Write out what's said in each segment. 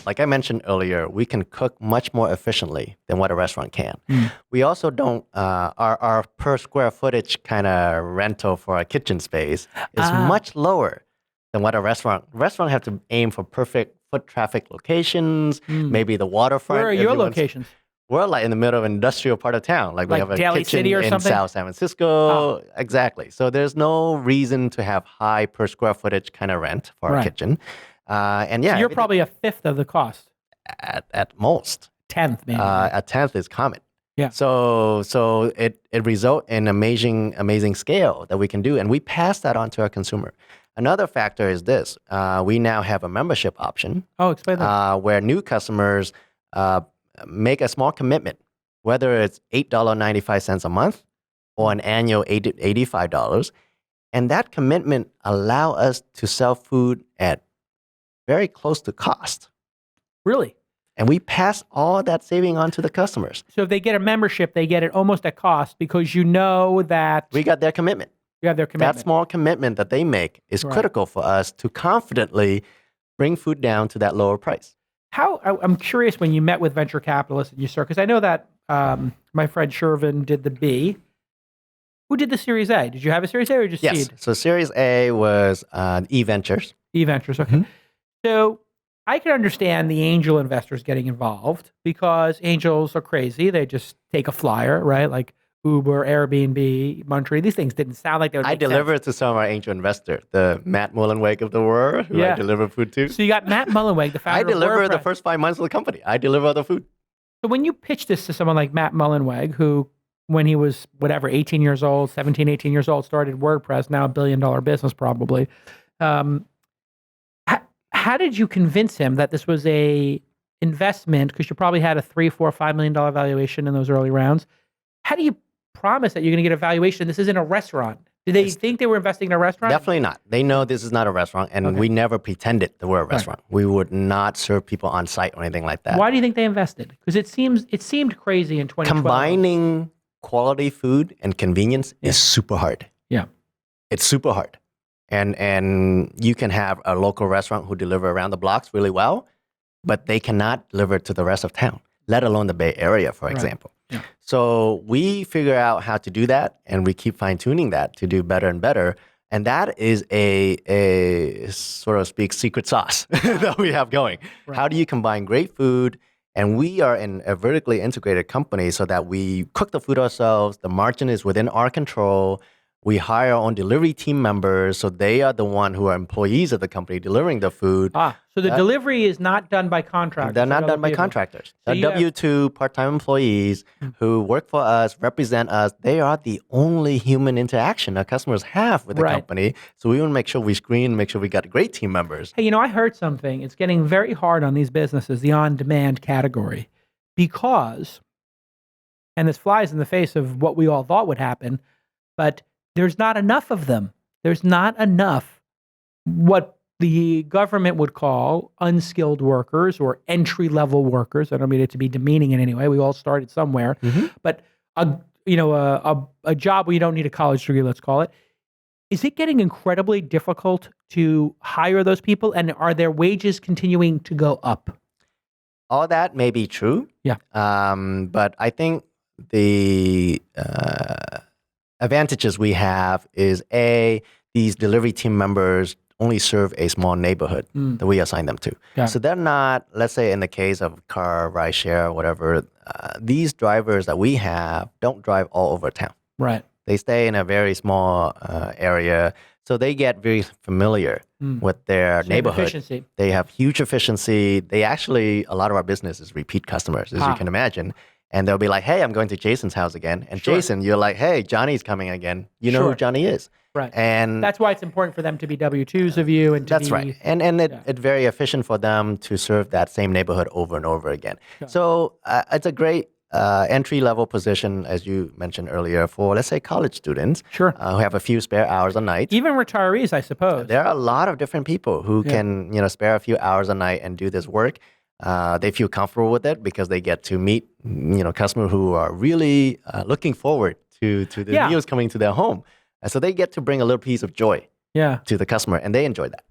like I mentioned earlier, we can cook much more efficiently than what a restaurant can. We also don't, our per square footage kind of rental for a kitchen space is much lower than what a restaurant have to aim for perfect foot traffic locations, maybe the waterfront. Where are your locations? We're like in the middle of an industrial part of town. Like we have a Daly kitchen City or in something? South San Francisco. Exactly. So there's no reason to have high per square footage kind of rent for a kitchen. And yeah, so you're probably a fifth of the cost. At most. 10th, maybe. A tenth is common. Yeah. So it result in amazing scale that we can do, and we pass that on to our consumer. Another factor is this: we now have a membership option. Oh, explain that. Where new customers make a small commitment, whether it's $8.95 a month or an annual $85, and that commitment allow us to sell food at very close to cost. Really? And we pass all that saving on to the customers. So if they get a membership, they get it almost at cost because you know that we got their commitment. You have their commitment. That small commitment that they make is critical for us to confidently bring food down to that lower price. I'm curious when you met with venture capitalists and you started, because I know that my friend Shervin did the B. Who did the Series A? Did you have a Series A or just Yes. seed? So Series A was eVentures. eVentures, okay. So I can understand the angel investors getting involved because angels are crazy. They just take a flyer, right? Like Uber, Airbnb, Munchery. These things didn't sound like they would make sense. I delivered to some of our angel investors, the Matt Mullenweg of the world, who I deliver food to. So you got Matt Mullenweg, the founder I deliver of WordPress. the first 5 months of the company. I deliver the food. So when you pitch this to someone like Matt Mullenweg, who, when he was, 18 years old, 17, 18 years old, started WordPress, now $1 billion business probably. How did you convince him that this was a investment? Because you probably had a $3, $4, $5 million valuation in those early rounds. How do you promise that you're going to get a valuation? This isn't a restaurant. Did they think they were investing in a restaurant? Definitely not. They know this is not a restaurant, and we never pretended that we're a restaurant. We would not serve people on site or anything like that. Why do you think they invested? Because it seemed crazy in 2012. Combining quality food and convenience is super hard. Yeah. It's super hard. And you can have a local restaurant who deliver around the blocks really well, but they cannot deliver to the rest of town, let alone the Bay Area, for example. Yeah. So we figure out how to do that, and we keep fine-tuning that to do better and better. And that is a sort of speak secret sauce that we have going. Right. How do you combine great food? And we are in a vertically integrated company so that we cook the food ourselves. The margin is within our control. We hire our own delivery team members, so they are the one who are employees of the company delivering the food. So the delivery is not done by contractors. They're not done by contractors. They're W-2 part-time employees who work for us, represent us. They are the only human interaction our customers have with the company. So we want to make sure we screen, make sure we got great team members. Hey, I heard something. It's getting very hard on these businesses, the on-demand category, because, and this flies in the face of what we all thought would happen, but there's not enough of them. There's not enough what the government would call unskilled workers or entry-level workers. I don't mean it to be demeaning in any way. We all started somewhere. But a job where you don't need a college degree, let's call it. Is it getting incredibly difficult to hire those people? And are their wages continuing to go up? All that may be true. Yeah. But I think the advantages we have is these delivery team members only serve a small neighborhood that we assign them to. So they're not, let's say in the case of car, ride share, or whatever, these drivers that we have don't drive all over town. Right. They stay in a very small area, so they get very familiar with their neighborhood. Efficiency. They have huge efficiency. They actually, a lot of our business is repeat customers, as you can imagine. And they'll be like, hey, I'm going to Jason's house again. And Jason, you're like, hey, Johnny's coming again. You know who Johnny is. Right. And that's why it's important for them to be W-2s of you. And that's right. And it's very efficient for them to serve that same neighborhood over and over again. So it's a great entry-level position, as you mentioned earlier, for, let's say, college students who have a few spare hours a night. Even retirees, I suppose. There are a lot of different people who can spare a few hours a night and do this work. They feel comfortable with it because they get to meet, customers who are really looking forward to the meals coming to their home. And so they get to bring a little piece of joy to the customer, and they enjoy that.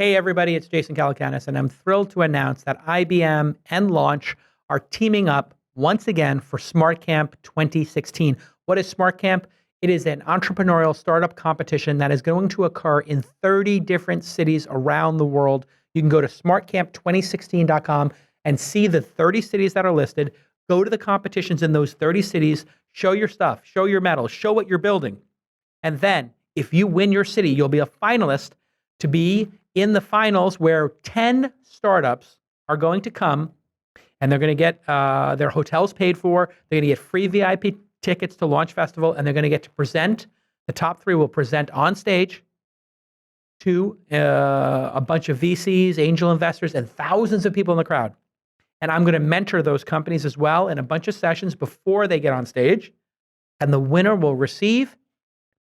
Hey, everybody, it's Jason Calacanis, and I'm thrilled to announce that IBM and Launch are teaming up once again for Smart Camp 2016. What is Smart Camp? It is an entrepreneurial startup competition that is going to occur in 30 different cities around the world. You can go to smartcamp2016.com and see the 30 cities that are listed. Go to the competitions in those 30 cities, show your stuff, show your medals, show what you're building. And then if you win your city, you'll be a finalist to be in the finals where 10 startups are going to come and they're going to get their hotels paid for. They're going to get free VIP tickets to Launch Festival, and they're going to get to present. The top 3 will present on stage to a bunch of VCs, angel investors, and thousands of people in the crowd. And I'm going to mentor those companies as well in a bunch of sessions before they get on stage. And the winner will receive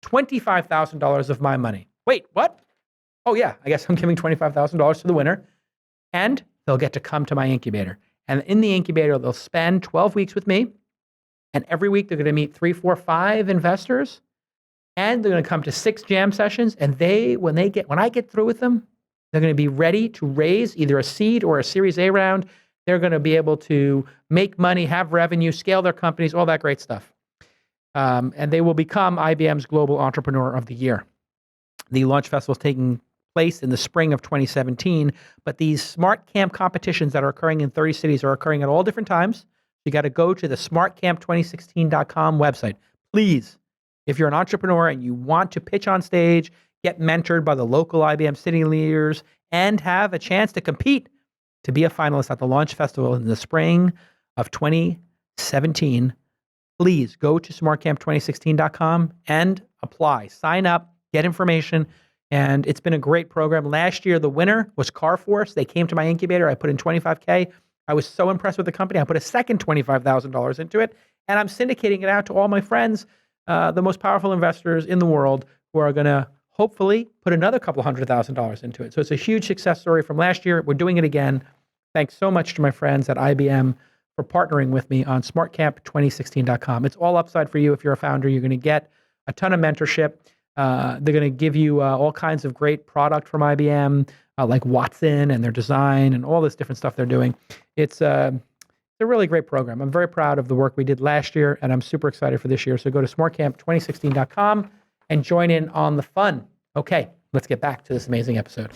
$25,000 of my money. Wait, what? Oh, yeah, I guess I'm giving $25,000 to the winner, and they'll get to come to my incubator. And in the incubator, they'll spend 12 weeks with me, and every week they're going to meet 3, 4, 5 investors, and they're going to come to 6 jam sessions, and when I get through with them, they're going to be ready to raise either a seed or a Series A round. They're going to be able to make money, have revenue, scale their companies, all that great stuff. And they will become IBM's Global Entrepreneur of the Year. The Launch Festival is taking place in the spring of 2017, but these Smart Camp competitions that are occurring in 30 cities are occurring at all different times. You got to go to the smartcamp2016.com website. Please, if you're an entrepreneur and you want to pitch on stage, get mentored by the local IBM city leaders, and have a chance to compete to be a finalist at the Launch Festival in the spring of 2017, please go to smartcamp2016.com and apply. Sign up, get information. And it's been a great program. Last year, the winner was Carforce. They came to my incubator. I put in $25K. I was so impressed with the company. I put a second $25,000 into it. And I'm syndicating it out to all my friends, the most powerful investors in the world, who are going to hopefully put another couple $100,000 into it. So it's a huge success story from last year. We're doing it again. Thanks so much to my friends at IBM for partnering with me on smartcamp2016.com. It's all upside for you if you're a founder. You're going to get a ton of mentorship. They're going to give you all kinds of great product from IBM, like Watson and their design and all this different stuff they're doing. It's a really great program. I'm very proud of the work we did last year, and I'm super excited for this year. So go to smartcamp2016.com and join in on the fun. Okay, let's get back to this amazing episode.